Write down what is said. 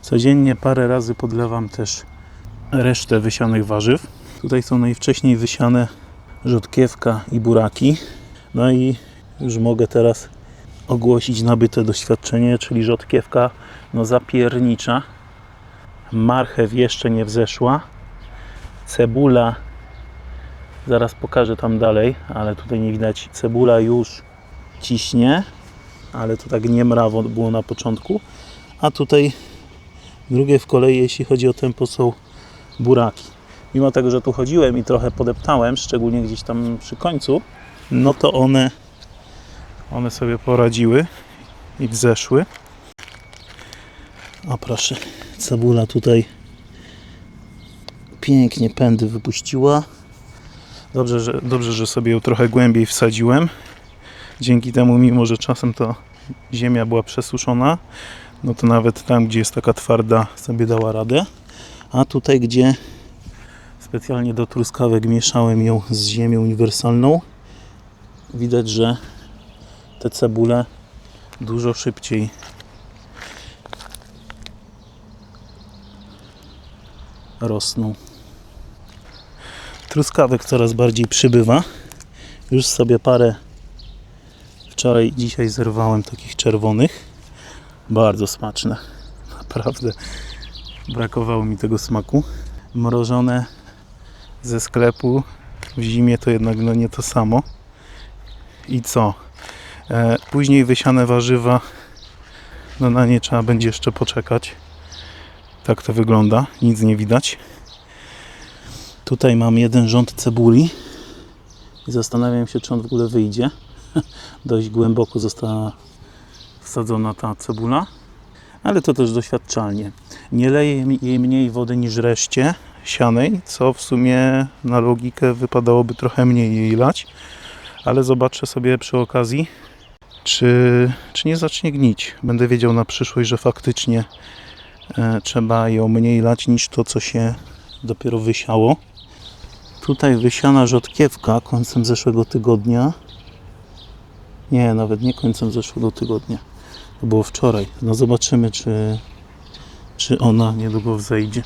Codziennie parę razy podlewam też resztę wysianych warzyw. Tutaj są najwcześniej wysiane rzodkiewka i buraki. No i już mogę teraz ogłosić nabyte doświadczenie, czyli rzodkiewka zapiernicza. Marchew jeszcze nie wzeszła. Cebula, zaraz pokażę tam dalej, ale tutaj nie widać. Cebula już ciśnie, ale to tak nie mrawo było na początku. A tutaj drugie w kolei, jeśli chodzi o tempo, są buraki. Mimo tego, że tu chodziłem i trochę podeptałem, szczególnie gdzieś tam przy końcu, no to one sobie poradziły i wzeszły. O proszę, cebula tutaj pięknie pędy wypuściła. Dobrze, że sobie ją trochę głębiej wsadziłem. Dzięki temu, mimo że czasem to ziemia była przesuszona, no to nawet tam, gdzie jest taka twarda, sobie dała radę. A tutaj, gdzie specjalnie do truskawek mieszałem ją z ziemią uniwersalną, widać, że te cebule dużo szybciej rosną. Truskawek coraz bardziej przybywa. Już sobie parę wczoraj, dzisiaj zerwałem takich czerwonych. Bardzo smaczne. Naprawdę brakowało mi tego smaku. Mrożone ze sklepu w zimie to jednak nie to samo. I co? Później wysiane warzywa, na nie trzeba będzie jeszcze poczekać. Tak to wygląda. Nic nie widać. Tutaj mam jeden rząd cebuli i zastanawiam się, czy on w ogóle wyjdzie. Dość głęboko została wsadzona ta cebula, ale to też doświadczalnie. Nie leję jej mniej wody niż reszcie sianej, co w sumie na logikę wypadałoby trochę mniej jej lać, ale zobaczę sobie przy okazji, czy nie zacznie gnić. Będę wiedział na przyszłość, że faktycznie trzeba ją mniej lać niż to, co się dopiero wysiało. Tutaj wysiana rzodkiewka końcem zeszłego tygodnia. Nie, nawet nie końcem zeszłego tygodnia. To było wczoraj. No zobaczymy, czy ona niedługo wzejdzie.